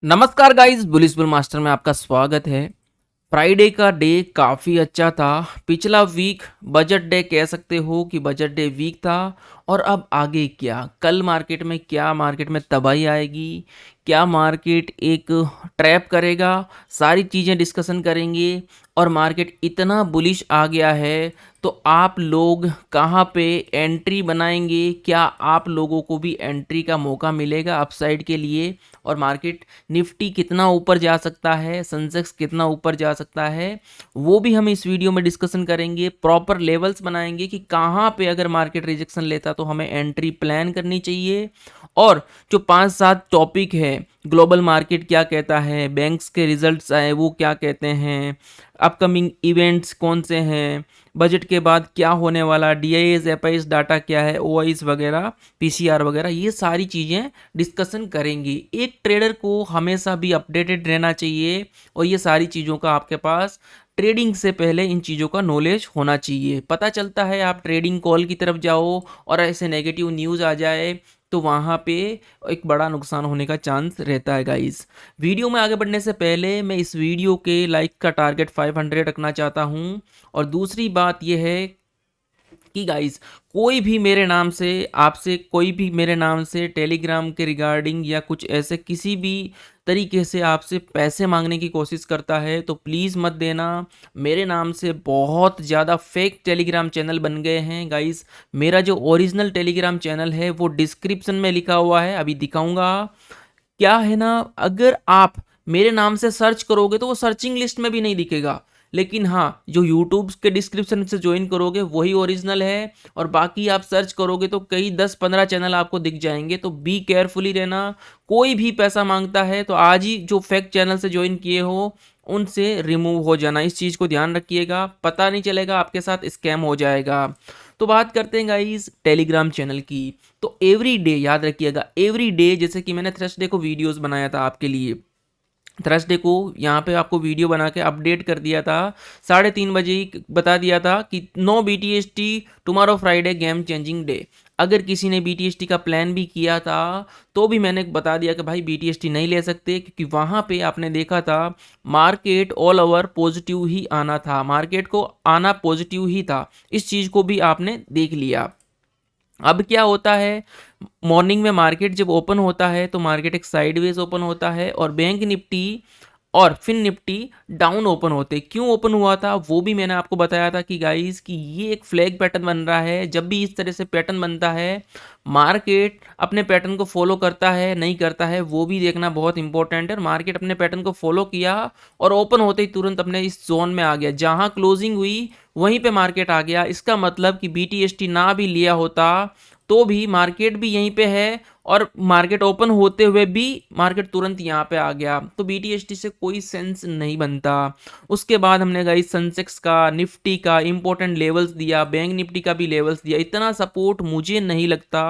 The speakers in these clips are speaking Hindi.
नमस्कार गाइस, बुलिस बुल मास्टर में आपका स्वागत है। फ्राइडे का डे काफ़ी अच्छा था। पिछला वीक बजट डे कह सकते हो कि बजट डे वीक था। और अब आगे क्या, कल मार्केट में क्या, मार्केट में तबाही आएगी, क्या मार्केट एक ट्रैप करेगा, सारी चीज़ें डिस्कशन करेंगे। और मार्केट इतना बुलिश आ गया है तो आप लोग कहाँ पे एंट्री बनाएंगे, क्या आप लोगों को भी एंट्री का मौका मिलेगा अपसाइड के लिए। और मार्केट निफ्टी कितना ऊपर जा सकता है, सेंसेक्स कितना ऊपर जा सकता है, वो भी हम इस वीडियो में डिस्कशन करेंगे। प्रॉपर लेवल्स बनाएंगे कि कहाँ पे अगर मार्केट रिजेक्शन लेता तो हमें एंट्री प्लान करनी चाहिए। और जो 5-7 टॉपिक है, ग्लोबल मार्केट क्या कहता है, बैंक्स के रिजल्ट्स आए वो क्या कहते हैं, अपकमिंग इवेंट्स कौन से हैं, बजट के बाद क्या होने वाला, डीआईएस एफआईएस डाटा क्या है, ओआईस वगैरह, पीसीआर वगैरह, ये सारी चीज़ें डिस्कशन करेंगे। एक ट्रेडर को हमेशा भी अपडेटेड रहना चाहिए और ये सारी चीज़ों का आपके पास ट्रेडिंग से पहले इन चीज़ों का नॉलेज होना चाहिए। पता चलता है आप ट्रेडिंग कॉल की तरफ जाओ और ऐसे नेगेटिव न्यूज़ आ जाए तो वहाँ पे एक बड़ा नुकसान होने का चांस रहता है गाइस। वीडियो में आगे बढ़ने से पहले मैं इस वीडियो के लाइक का टारगेट 500 रखना चाहता हूँ। और दूसरी बात यह है कि गाइस, कोई भी मेरे नाम से आपसे, कोई भी मेरे नाम से टेलीग्राम के रिगार्डिंग या कुछ ऐसे किसी भी तरीके से आपसे पैसे मांगने की कोशिश करता है तो प्लीज़ मत देना। मेरे नाम से बहुत ज़्यादा फेक टेलीग्राम चैनल बन गए हैं गाइस। मेरा जो ओरिजिनल टेलीग्राम चैनल है वो डिस्क्रिप्शन में लिखा हुआ है, अभी दिखाऊंगा। क्या है ना, अगर आप मेरे नाम से सर्च करोगे तो वो सर्चिंग लिस्ट में भी नहीं दिखेगा। लेकिन हाँ, जो यूट्यूब के डिस्क्रिप्शन से ज्वाइन करोगे वही ओरिजिनल है। और बाकी आप सर्च करोगे तो कई 10-15 चैनल आपको दिख जाएंगे, तो बी केयरफुली रहना। कोई भी पैसा मांगता है तो आज ही जो फेक चैनल से ज्वाइन किए हो उनसे रिमूव हो जाना। इस चीज़ को ध्यान रखिएगा, पता नहीं चलेगा आपके साथ स्कैम हो जाएगा। तो बात करते हैं गाइस टेलीग्राम चैनल की। तो एवरी डे याद रखिएगा, एवरी डे, जैसे कि मैंने थर्सडे को वीडियोस बनाया था आपके लिए, थर्सडे को यहाँ पे आपको वीडियो बना के अपडेट कर दिया था। 3:30 बजे ही बता दिया था कि no BTST tomorrow Friday game changing day. अगर किसी ने BTST का प्लान भी किया था तो भी मैंने बता दिया कि भाई BTST नहीं ले सकते, क्योंकि वहाँ पे आपने देखा था मार्केट ऑल ओवर पॉजिटिव ही आना था, मार्केट को आना पॉजिटिव ही था। इस चीज़ को भी आपने देख लिया। अब क्या होता है, मॉर्निंग में मार्केट जब ओपन होता है तो मार्केट एक साइडवेज ओपन होता है और बैंक निफ्टी और फिन निफ्टी डाउन ओपन होते। क्यों ओपन हुआ था वो भी मैंने आपको बताया था कि गाइस कि ये एक फ्लैग पैटर्न बन रहा है। जब भी इस तरह से पैटर्न बनता है मार्केट अपने पैटर्न को फॉलो करता है नहीं करता है वो भी देखना बहुत इंपॉर्टेंट है। मार्केट अपने पैटर्न को फॉलो किया और ओपन होते ही तुरंत अपने इस जोन में आ गया, जहां क्लोजिंग हुई वहीं पे मार्केट आ गया। इसका मतलब कि BTST ना भी लिया होता तो भी मार्केट भी यहीं पे है और मार्केट ओपन होते हुए भी मार्केट तुरंत यहाँ पे आ गया, तो BTST से कोई सेंस नहीं बनता। उसके बाद हमने गई सेंसेक्स का, निफ्टी का इंपॉर्टेंट लेवल्स दिया, बैंक निफ्टी का भी लेवल्स दिया। इतना सपोर्ट मुझे नहीं लगता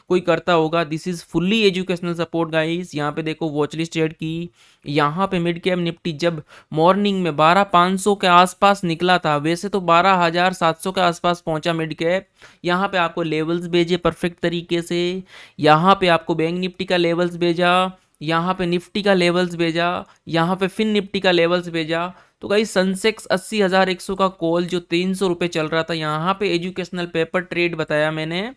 कोई करता होगा। This is fully educational support guys. यहाँ पे देखो वॉच लिस्ट ऐड की, यहाँ पे मिड कैप निफ्टी जब मॉर्निंग में 12,500 के आसपास निकला था, वैसे तो 12,700 के आसपास पहुंचा मिड कैप। यहाँ पे आपको लेवल्स भेजे परफेक्ट तरीके से, यहाँ पे आपको बैंक निफ्टी का लेवल्स भेजा, यहाँ पे निफ्टी का लेवल्स भेजा, यहाँ पे फिन निफ्टी का लेवल्स भेजा। तो गाइस सेंसेक्स 80,100 का कॉल जो 300 रुपये चल रहा था, यहाँ पे एजुकेशनल पेपर ट्रेड बताया मैंने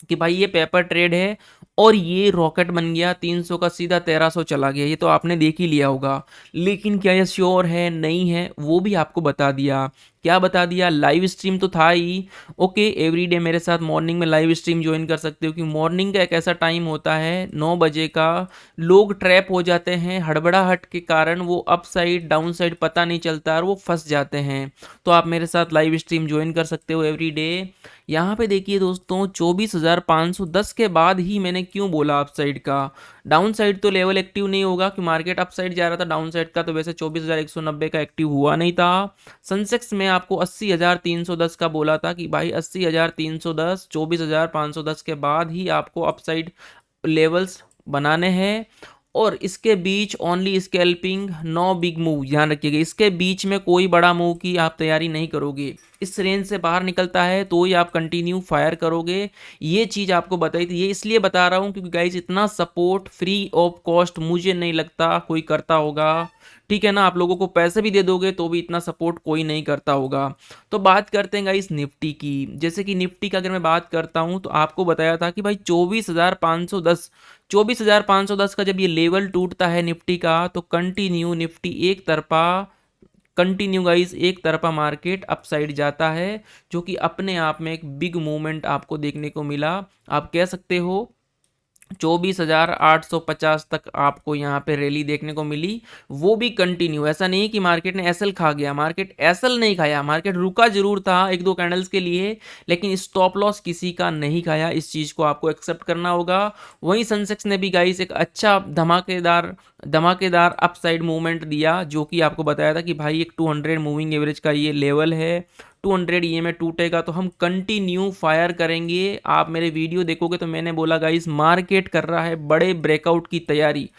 कि भाई ये पेपर ट्रेड है और ये रॉकेट बन गया 300 का, सीधा 1300 चला गया। ये तो आपने देख ही लिया होगा। लेकिन क्या ये श्योर है नहीं है वो भी आपको बता दिया। क्या बता दिया, लाइव स्ट्रीम तो था ही। ओके, एवरीडे मेरे साथ मॉर्निंग में लाइव स्ट्रीम ज्वाइन कर सकते हो, कि मॉर्निंग का एक ऐसा टाइम होता है 9 बजे का, लोग ट्रैप हो जाते हैं हड़बड़ाहट के कारण, वो अप साइड डाउन साइड पता नहीं चलता और वो फंस जाते हैं। तो आप मेरे साथ लाइव स्ट्रीम ज्वाइन कर सकते हो एवरीडे। यहाँ पे देखिए दोस्तों, 24,510 के बाद ही मैंने क्यों बोला अप साइड का, डाउन साइड तो लेवल एक्टिव नहीं होगा कि मार्केट अप साइड जा रहा था, डाउन साइड का तो वैसे 24,190 का एक्टिव हुआ नहीं था। सेंसेक्स में आपको 80,310 का बोला था कि भाई 80,310, 24,510 के बाद ही आपको अपसाइड लेवल्स बनाने हैं। और इसके बीच only scalping, no big move, ध्यान रखिएगा इसके बीच में कोई बड़ा मूव की आप तैयारी नहीं करोगे। इस रेंज से बाहर निकलता है तो ही आप कंटिन्यू फायर करोगे। ये चीज़ आपको बताई थी, ये इसलिए बता रहा हूँ क्योंकि गाइज इतना सपोर्ट फ्री ऑफ कॉस्ट मुझे नहीं लगता कोई करता होगा। ठीक है ना, आप लोगों को पैसे भी दे दोगे तो भी इतना सपोर्ट कोई नहीं करता होगा। तो बात करते हैं गाइस निफ्टी की। जैसे कि निफ्टी का अगर मैं बात करता हूं तो आपको बताया था कि भाई 24,510 का जब ये लेवल टूटता है निफ्टी का तो कंटिन्यू निफ्टी एक तरफा, कंटिन्यू गाइस एक तरफा मार्केट अपसाइड जाता है, जो कि अपने आप में एक बिग मूवमेंट आपको देखने को मिला। आप कह सकते हो 24,850 तक आपको यहाँ पे रैली देखने को मिली, वो भी कंटिन्यू। ऐसा नहीं कि मार्केट ने एसएल खा गया, मार्केट एसएल नहीं खाया, मार्केट रुका जरूर था एक दो कैंडल्स के लिए, लेकिन स्टॉप लॉस किसी का नहीं खाया। इस चीज़ को आपको एक्सेप्ट करना होगा। वहीं सेंसेक्स ने भी गाइस एक अच्छा धमाकेदार धमाकेदार अपसाइड मूवमेंट दिया, जो कि आपको बताया था कि भाई एक 200 मूविंग एवरेज का ये लेवल है, 200 ये में टूटेगा तो हम कंटिन्यू फायर करेंगे। आप मेरे वीडियो देखोगे तो मैंने बोला गाइस मार्केट कर रहा है बड़े ब्रेकआउट की तैयारी।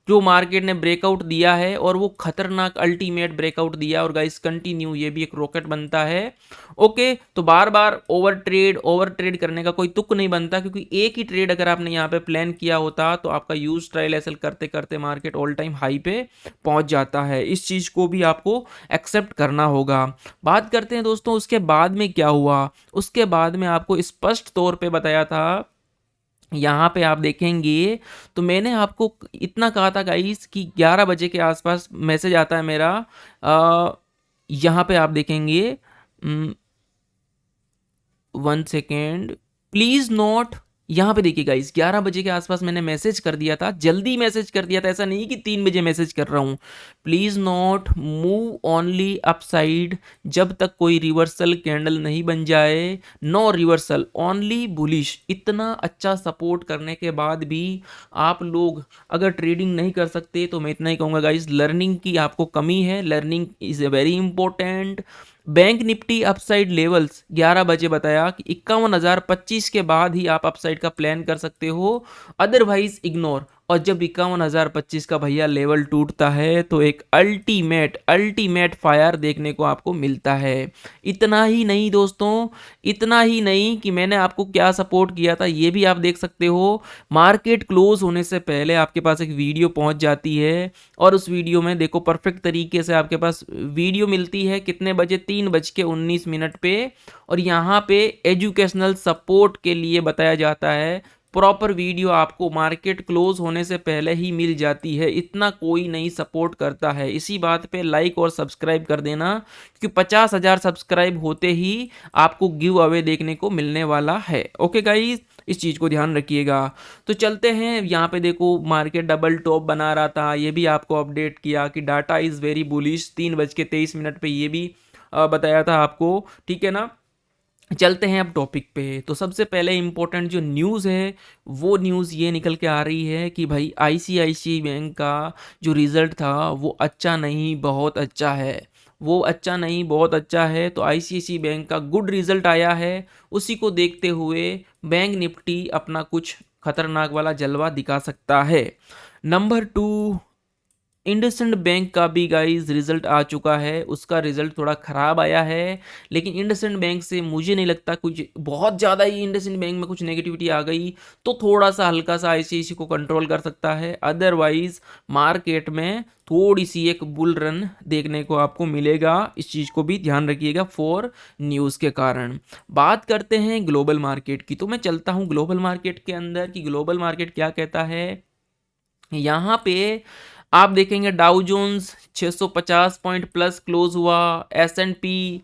जो मार्केट ने ब्रेकआउट दिया है और वो खतरनाक अल्टीमेट ब्रेकआउट दिया, और गाइस कंटिन्यू ये भी एक रॉकेट बनता है। ओके, तो बार बार ओवर ट्रेड करने का कोई तुक नहीं बनता, क्योंकि एक ही ट्रेड अगर आपने यहाँ पे प्लान किया होता तो आपका यूज ट्रायल एसएल करते करते मार्केट ऑल टाइम हाई पे पहुंच जाता है। इस चीज को भी आपको एक्सेप्ट करना होगा। बात करते हैं दोस्तों उसके बाद में क्या हुआ। उसके बाद में आपको स्पष्ट तौर पे बताया था, यहाँ पे आप देखेंगे तो मैंने आपको इतना कहा था गाइस कि 11 बजे के आसपास मैसेज आता है मेरा। यहाँ पे आप देखेंगे, 1 सेकेंड प्लीज नोट। यहाँ पे देखिए गाइस 11 बजे के आसपास मैंने मैसेज कर दिया था, जल्दी मैसेज कर दिया था, ऐसा नहीं कि 3 बजे मैसेज कर रहा हूँ। Please note move only upside, जब तक कोई रिवर्सल कैंडल नहीं बन जाए, नो रिवर्सल ओनली बुलिश। इतना अच्छा सपोर्ट करने के बाद भी आप लोग अगर ट्रेडिंग नहीं कर सकते तो मैं इतना ही कहूँगा गाइस, लर्निंग की आपको कमी है। Learning is a very important. Bank Nifty upside levels 11 बजे बताया कि 51,025 के बाद ही आप अपसाइड का प्लान कर सकते हो, अदरवाइज इग्नोर। और जब 51,025 का भैया लेवल टूटता है तो एक अल्टीमेट फायर देखने को आपको मिलता है। इतना ही नहीं दोस्तों, इतना ही नहीं कि मैंने आपको क्या सपोर्ट किया था ये भी आप देख सकते हो। मार्केट क्लोज होने से पहले आपके पास एक वीडियो पहुंच जाती है, और उस वीडियो में देखो परफेक्ट तरीके से आपके पास वीडियो मिलती है कितने बजे, 3:19 पे, और यहाँ पे एजुकेशनल सपोर्ट के लिए बताया जाता है। प्रॉपर वीडियो आपको मार्केट क्लोज होने से पहले ही मिल जाती है, इतना कोई नहीं सपोर्ट करता है। इसी बात पे लाइक और सब्सक्राइब कर देना, क्योंकि 50,000 सब्सक्राइब होते ही आपको गिव अवे देखने को मिलने वाला है। ओके गाइस, इस चीज़ को ध्यान रखिएगा। तो चलते हैं, यहाँ पे देखो मार्केट डबल टॉप बना रहा था, ये भी आपको अपडेट किया कि डाटा इज़ वेरी बुलिश, 3:23 पे ये भी बताया था आपको। ठीक है ना, चलते हैं अब टॉपिक पे। तो सबसे पहले इंपॉर्टेंट जो न्यूज़ है वो न्यूज़ ये निकल के आ रही है कि भाई आईसीआईसीआई बैंक का जो रिज़ल्ट था वो अच्छा नहीं बहुत अच्छा है, वो अच्छा नहीं बहुत अच्छा है। तो आईसीआईसीआई बैंक का गुड रिज़ल्ट आया है, उसी को देखते हुए बैंक निफ्टी अपना कुछ खतरनाक वाला जलवा दिखा सकता है। नंबर 2, इंडसइंड बैंक का भी गाइस रिजल्ट आ चुका है, उसका रिजल्ट थोड़ा ख़राब आया है, लेकिन इंडसइंड बैंक से मुझे नहीं लगता कुछ बहुत ज़्यादा ही इंडसइंड बैंक में कुछ नेगेटिविटी आ गई तो थोड़ा सा हल्का सा आईसीआईसी को कंट्रोल कर सकता है। अदरवाइज मार्केट में थोड़ी सी एक बुल रन देखने को आपको मिलेगा, इस चीज़ को भी ध्यान रखिएगा फॉर न्यूज़ के कारण। बात करते हैं ग्लोबल मार्केट की, तो मैं चलता हूँ ग्लोबल मार्केट के अंदर कि ग्लोबल मार्केट क्या कहता है। यहाँ पे आप देखेंगे Dow Jones 650 point plus close हुआ, S&P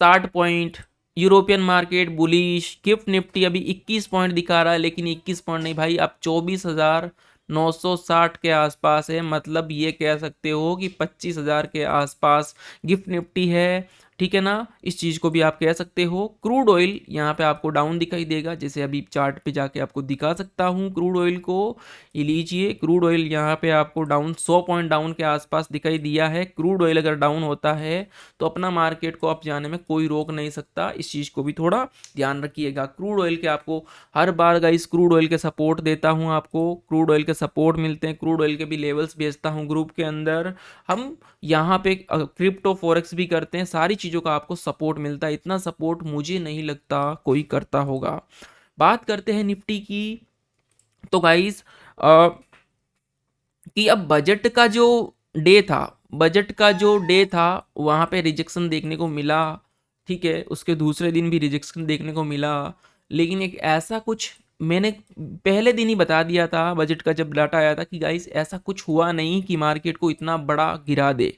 60 point, European market bullish, gift Nifty अभी 21 पॉइंट दिखा रहा है, लेकिन 21 पॉइंट नहीं भाई, अब 24,960 के आसपास है। मतलब ये कह सकते हो कि 25,000 के आसपास गिफ्ट निफ्टी है। ठीक है ना, इस चीज़ को भी आप कह सकते हो। क्रूड ऑयल यहाँ पे आपको डाउन दिखाई देगा, जैसे अभी चार्ट पे जाके आपको दिखा सकता हूँ क्रूड ऑयल को। ये लीजिए, क्रूड ऑयल यहाँ पे आपको डाउन 100 पॉइंट डाउन के आसपास दिखाई दिया है। क्रूड ऑयल अगर डाउन होता है तो अपना मार्केट को अप जाने में कोई रोक नहीं सकता, इस चीज़ को भी थोड़ा ध्यान रखिएगा। क्रूड ऑयल के आपको हर बार गाइस क्रूड ऑयल के सपोर्ट देता हूँ, आपको क्रूड ऑयल के सपोर्ट मिलते हैं, क्रूड ऑयल के भी लेवल्स भेजता हूँ ग्रुप के अंदर। हम यहाँ पे क्रिप्टो फॉरेक्स भी करते हैं, सारी चीज़ों का आपको सपोर्ट मिलता है। इतना सपोर्ट मुझे नहीं लगता कोई करता होगा। बात करते हैं निफ्टी की, तो गाइस कि अब बजट का जो डे था वहाँ पे रिजेक्शन देखने को मिला, ठीक है, उसके दूसरे दिन भी रिजेक्शन देखने को मिला। लेकिन एक ऐसा कुछ मैंने पहले दिन ही बता दिया था बजट का जब डाटा आया था कि गाइस ऐसा कुछ हुआ नहीं कि मार्केट को इतना बड़ा गिरा दे।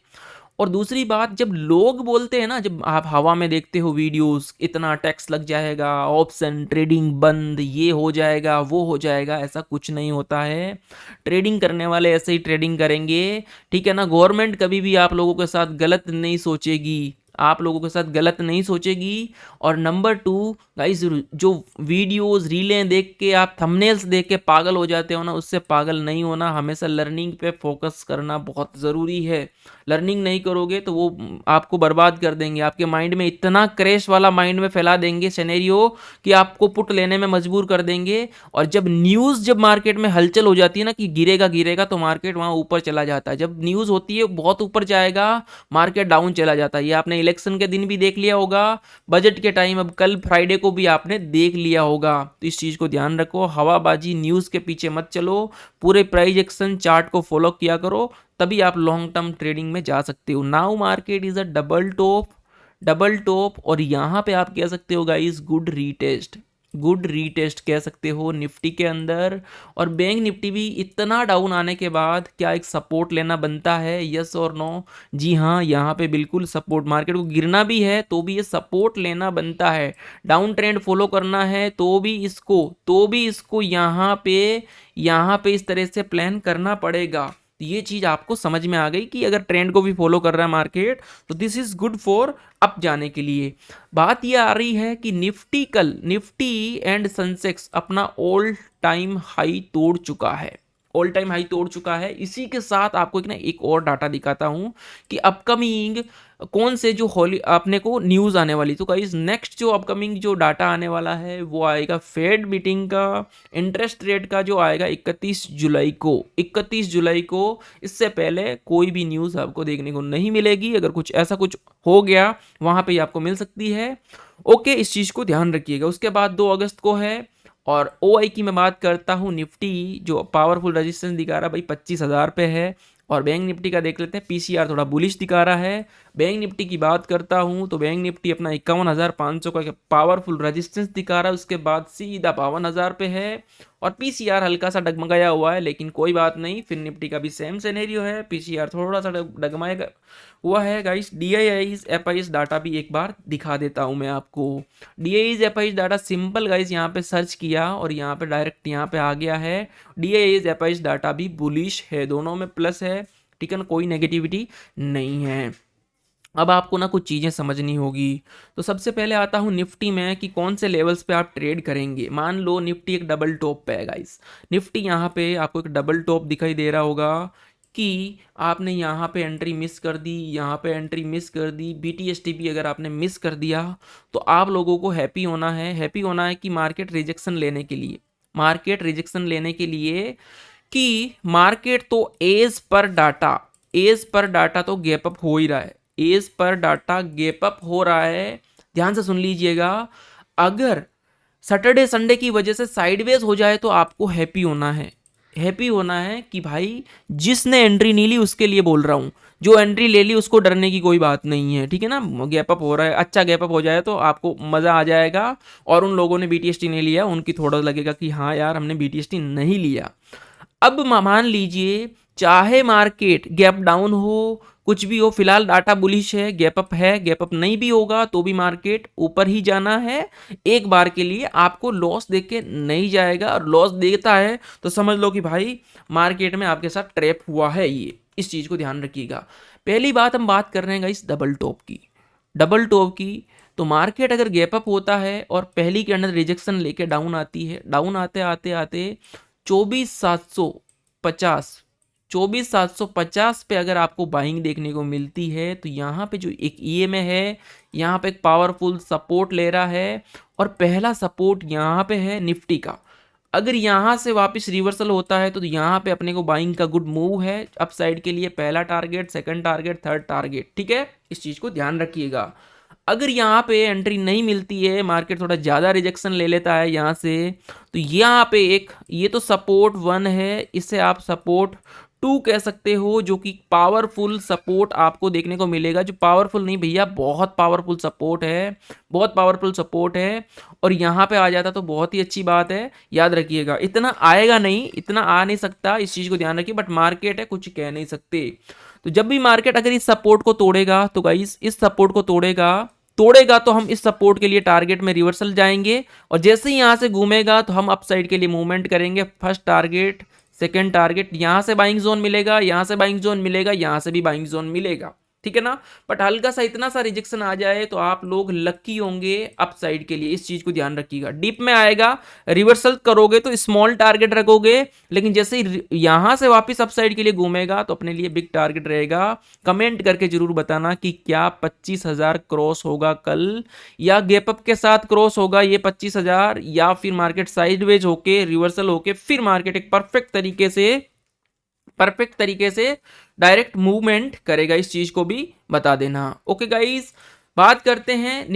और दूसरी बात, जब लोग बोलते हैं ना, जब आप हवा में देखते हो वीडियोस, इतना टैक्स लग जाएगा, ऑप्शन ट्रेडिंग बंद, ये हो जाएगा वो हो जाएगा, ऐसा कुछ नहीं होता है। ट्रेडिंग करने वाले ऐसे ही ट्रेडिंग करेंगे, ठीक है ना। गवर्नमेंट कभी भी आप लोगों के साथ गलत नहीं सोचेगी, आप लोगों के साथ गलत नहीं सोचेगी। और नंबर 2 गाइस, जो वीडियोस रीलें देख के आप थंबनेल्स देख के पागल हो जाते हो ना, उससे पागल नहीं होना। हमेशा लर्निंग पे फोकस करना बहुत ज़रूरी है। लर्निंग नहीं करोगे तो वो आपको बर्बाद कर देंगे, आपके माइंड में इतना क्रैश वाला माइंड में फैला देंगे सिनेरियो कि आपको पुट लेने में मजबूर कर देंगे। और जब मार्केट में हलचल हो जाती है ना कि गिरेगा गिरेगा, तो मार्केट वहाँ ऊपर चला जाता है। जब न्यूज़ होती है बहुत ऊपर जाएगा, मार्केट डाउन चला जाता है। ये आपने इलेक्शन के दिन भी देख लिया होगा, बजट के टाइम, अब कल फ्राइडे को भी आपने देख लिया होगा। तो इस चीज़ को ध्यान रखो, हवाबाजी न्यूज़ के पीछे मत चलो, पूरे प्राइस एक्शन चार्ट को फॉलो किया करो, तभी आप लॉन्ग टर्म ट्रेडिंग में जा सकते हो। Now market is a double top और यहाँ पे आप कह सकते हो गाइस गुड रीटेस्ट कह सकते हो निफ्टी के अंदर। और बैंक निफ्टी भी इतना डाउन आने के बाद क्या एक सपोर्ट लेना बनता है, यस और नो? जी हाँ, यहाँ पे बिल्कुल सपोर्ट, मार्केट को गिरना भी है तो भी ये सपोर्ट लेना बनता है। डाउन ट्रेंड फॉलो करना है तो भी इसको यहाँ पे इस तरह से प्लान करना पड़ेगा। तो ये चीज़ आपको समझ में आ गई कि अगर ट्रेंड को भी फॉलो कर रहा है मार्केट तो this is good for up जाने के लिए। बात ये आ रही है कि निफ्टी एंड सेंसेक्स अपना ऑल टाइम हाई तोड़ चुका है। इसी के साथ आपको एक और डाटा दिखाता हूं कि अपकमिंग कौन से जो अपने को न्यूज़ आने वाली। तो गाइस नेक्स्ट जो अपकमिंग जो डाटा आने वाला है वो आएगा फेड मीटिंग का, इंटरेस्ट रेट का, जो आएगा 31 जुलाई को। इससे पहले कोई भी न्यूज़ आपको देखने को नहीं मिलेगी। अगर कुछ ऐसा कुछ हो गया वहाँ पे आपको मिल सकती है। ओके, इस चीज़ को ध्यान रखिएगा। उसके बाद 2 अगस्त को है। और OI की मैं बात करता हूँ, निफ्टी जो पावरफुल रेजिस्टेंस दिखा रहा है भाई 25,000 पे है। और बैंक निफ्टी का देख लेते हैं, PCR थोड़ा बुलिश दिखा रहा है। बैंक निफ्टी की बात करता हूं तो बैंक निफ्टी अपना 51,500 का पावरफुल रेजिस्टेंस दिखा रहा है, उसके बाद सीधा 52,000 पे है। और PCR हल्का सा डगमगाया हुआ है, लेकिन कोई बात नहीं, फिर निफ्टी का भी सेम सिनेरियो है, PCR थोड़ा सा डगमगाया हुआ है। गाइस DIIs FIs डाटा भी एक बार दिखा देता हूं मैं आपको। DIIs FIs data simple guys, यहाँ पे सर्च किया और यहाँ पे डायरेक्ट यहाँ पे आ गया है। DIIs FIs डाटा भी बुलिश है, दोनों में प्लस है, ठीक है ना, कोई नेगेटिविटी नहीं है। अब आपको ना कुछ चीज़ें समझनी होगी। तो सबसे पहले आता हूँ निफ्टी में कि कौन से लेवल्स पे आप ट्रेड करेंगे। मान लो निफ्टी एक डबल टॉप पे है गाइस, निफ्टी यहाँ पे आपको एक डबल टॉप दिखाई दे रहा होगा कि आपने यहाँ पे एंट्री मिस कर दी, यहाँ पे एंट्री मिस कर दी, BTST भी अगर आपने मिस कर दिया तो आप लोगों को हैप्पी होना है कि मार्केट रिजेक्शन लेने के लिए कि मार्केट तो एज पर डाटा तो गैप अप हो ही रहा है, as per data gap up हो रहा है। ध्यान से सुन लीजिएगा, अगर सैटरडे संडे की वजह से साइडवेज हो जाए तो आपको हैप्पी होना है कि भाई जिसने एंट्री नहीं ली उसके लिए बोल रहा हूं, जो एंट्री ले ली उसको डरने की कोई बात नहीं है, ठीक है ना। गैप अप हो रहा है, अच्छा गैप अप हो जाए तो आपको मज़ा आ जाएगा। और उन लोगों ने BTST नहीं लिया, उनकी थोड़ा लगेगा कि हाँ यार हमने BTST नहीं लिया। अब मान लीजिए चाहे मार्केट गैप डाउन हो, कुछ भी हो, फिलहाल डाटा बुलिश है, गैप अप नहीं भी होगा तो भी मार्केट ऊपर ही जाना है। एक बार के लिए आपको लॉस देख के नहीं जाएगा, और लॉस देता है तो समझ लो कि भाई मार्केट में आपके साथ ट्रैप हुआ है। ये इस चीज़ को ध्यान रखिएगा। पहली बात हम बात कर रहे हैं गाइस डबल टॉप की। डबल टॉप की, तो मार्केट अगर गैप अप होता है और पहली कैंडल रिजेक्शन लेके डाउन आती है, डाउन आते आते आते 24,750 24,750 पे अगर आपको बाइंग देखने को मिलती है, तो यहाँ पे जो एक ईएमए है, यहाँ पे एक पावरफुल सपोर्ट ले रहा है और पहला सपोर्ट यहाँ पे है निफ्टी का। अगर यहाँ से वापस रिवर्सल होता है तो यहाँ पे अपने को बाइंग का गुड मूव है अपसाइड के लिए, पहला target, second target, third target, ठीक है, इस चीज को ध्यान रखिएगा। अगर यहाँ पे एंट्री नहीं मिलती है, मार्केट थोड़ा ज़्यादा रिजेक्शन ले लेता है यहाँ से, तो यहाँ पे एक ये तो सपोर्ट 1 है, इसे आप सपोर्ट 2 कह सकते हो, जो कि पावरफुल सपोर्ट आपको देखने को मिलेगा। जो पावरफुल नहीं भैया, बहुत पावरफुल सपोर्ट है, बहुत पावरफुल सपोर्ट है। और यहाँ पे आ जाता तो बहुत ही अच्छी बात है। याद रखिएगा, इतना आएगा नहीं, इतना आ नहीं सकता, इस चीज़ को ध्यान रखिए, बट मार्केट है, कुछ कह नहीं सकते। तो जब भी मार्केट अगर इस सपोर्ट को तोड़ेगा, तो गाइस इस सपोर्ट को तोड़ेगा तोड़ेगा तो हम इस सपोर्ट के लिए टारगेट में रिवर्सल जाएंगे, और जैसे ही यहां से घूमेगा तो हम अपसाइड के लिए मूवमेंट करेंगे। फर्स्ट टारगेट, सेकंड टारगेट, यहां से बाइंग जोन मिलेगा, यहां से बाइंग जोन मिलेगा, यहां से भी बाइंग जोन मिलेगा, ठीक है ना। बट हल्का सा इतना सा रिजेक्शन आ जाए तो आप लोग लकी होंगे अपसाइड के लिए, इस चीज को ध्यान रखिएगा। डीप में आएगा, रिवर्सल करोगे तो स्मॉल टारगेट रखोगे, लेकिन जैसे ही यहां से वापस अपसाइड के लिए घूमेगा तो अपने लिए बिग टारगेट रहेगा। कमेंट करके जरूर बताना कि क्या 25,000 क्रॉस होगा कल, या गैपअप के साथ क्रॉस होगा ये 25,000, या फिर मार्केट साइडवेज होके रिवर्सल होके फिर मार्केट एक परफेक्ट तरीके से डायरेक्ट मूवमेंट करेगा, इस चीज को भी बता देना। ओके गाइस, बात करते हैं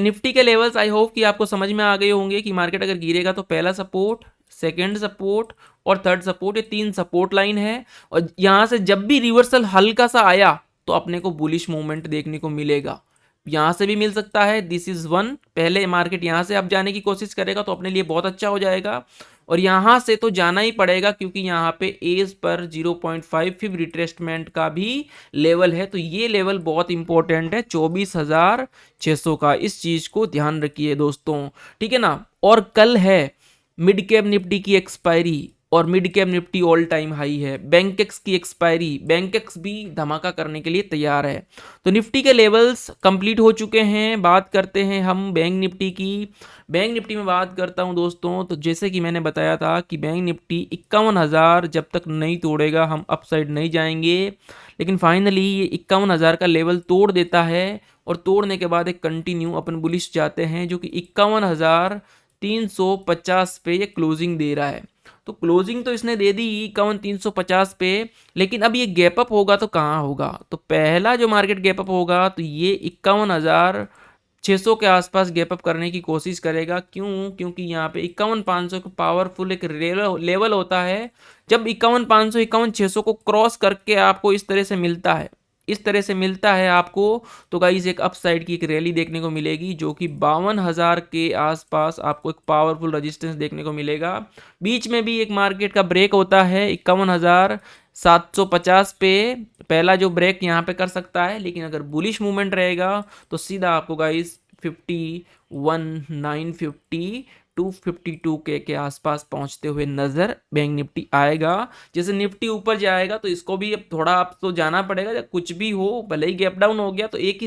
निफ्टी के लेवल्स। आई होप कि आपको समझ में आ गए होंगे कि मार्केट अगर गिरेगा तो पहला सपोर्ट, सेकंड सपोर्ट और थर्ड सपोर्ट, ये 3 सपोर्ट लाइन है। और यहां से जब भी रिवर्सल हल्का सा आया तो अपने को बुलिश मूवमेंट देखने को मिलेगा। यहां से भी मिल सकता है, दिस इज वन। पहले मार्केट यहां से अब जाने की कोशिश करेगा तो अपने लिए बहुत अच्छा हो जाएगा, और यहां से तो जाना ही पड़ेगा क्योंकि यहां पे एज पर 0.5 रिट्रेसमेंट का भी लेवल है। तो ये लेवल बहुत इंपॉर्टेंट है, 24,600 का, इस चीज को ध्यान रखिए दोस्तों, ठीक है ना। और कल है मिड कैप निफ्टी की एक्सपायरी, और mid cap Nifty all time high है। बैंकेक्स की एक्सपायरी, बैंकेक्स भी धमाका करने के लिए तैयार है। तो निफ्टी के लेवल्स कंप्लीट हो चुके हैं। बात करते हैं हम बैंक निफ्टी की। बैंक निफ्टी में बात करता हूं दोस्तों, तो जैसे कि मैंने बताया था कि बैंक निफ्टी 51,000 जब तक नहीं तोड़ेगा हम अपसाइड नहीं जाएंगे, लेकिन फाइनली ये 51,000 का लेवल तोड़ देता है, और तोड़ने के बाद एक कंटिन्यू अपन बुलिश जाते हैं, जो कि 51,350 पे ये क्लोजिंग दे रहा है। तो क्लोजिंग तो इसने दे दी 51,350 पे, लेकिन अब ये गैप अप होगा तो कहाँ होगा। तो पहला जो मार्केट गैप अप होगा तो ये 51,600 के आसपास गैप अप करने की कोशिश करेगा। क्यों? क्योंकि यहाँ पे 51,500 का पावरफुल एक लेवल होता है। जब 51,500 51,600 को क्रॉस करके आपको इस तरह से मिलता है, इस तरह से मिलता है आपको, तो गाइस एक अपसाइड की एक रैली देखने को मिलेगी, जो कि 52,000 के आसपास आपको एक पावरफुल रेजिस्टेंस देखने को मिलेगा। बीच में भी एक मार्केट का ब्रेक होता है 51,750 पे, पहला जो ब्रेक यहाँ पे कर सकता है, लेकिन अगर बुलिश मूवमेंट रहेगा तो सीधा आपको गाइस 51,950 252 के आसपास पहुंचते हुए नजर बैंक निफ्टी आएगा। जैसे निफ्टी ऊपर जाएगा तो इसको भी अब थोड़ा आप तो जाना पड़ेगा, जब कुछ भी हो, भले ही गैप डाउन हो गया तो एक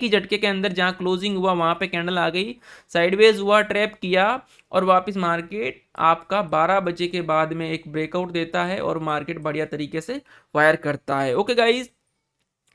ही झटके के अंदर जहां क्लोजिंग हुआ वहां पे कैंडल आ गई, साइडवेज हुआ, ट्रैप किया, और वापस मार्केट आपका 12 बजे के बाद में एक ब्रेकआउट देता है और मार्केट बढ़िया तरीके से फायर करता है। ओके गाइज,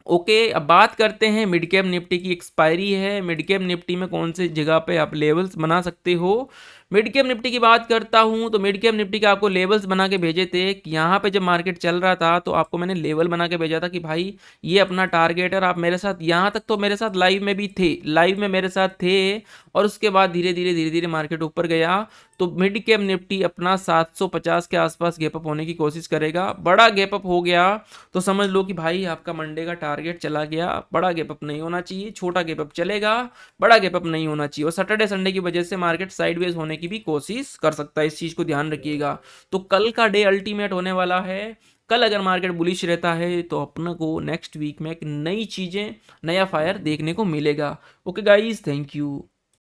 ओके, अब बात करते हैं मिड कैप निफ्टी की। एक्सपायरी है मिड कैप निफ्टी में, कौन से जगह पे आप लेवल्स बना सकते हो। मिड कैप निफ्टी की बात करता हूं तो मिड कैप निफ्टी के आपको लेवल्स बना के भेजे थे कि यहाँ पे जब मार्केट चल रहा था तो आपको मैंने लेवल बना के भेजा था कि भाई ये अपना टारगेट है, और आप मेरे साथ यहाँ तक तो मेरे साथ लाइव में भी थे, लाइव में मेरे साथ थे, और उसके बाद धीरे धीरे मार्केट ऊपर गया। तो मिड कैप निफ्टी अपना 750 के आसपास गैप अप होने की कोशिश करेगा। बड़ा गैप अप हो गया तो समझ लो कि भाई आपका मंडे का टारगेट चला गया। बड़ा गैप अप नहीं होना चाहिए, छोटा गैप अप चलेगा, बड़ा गैप अप नहीं होना चाहिए। और सैटरडे संडे की वजह से मार्केट साइडवेज होने की भी कोशिश कर सकता है, इस चीज को ध्यान रखिएगा। तो कल का डे अल्टीमेट होने वाला है। कल अगर मार्केट बुलिश रहता है तो अपने को नेक्स्ट वीक में एक नई चीजें, नया फायर देखने को मिलेगा। Okay guys, thank you.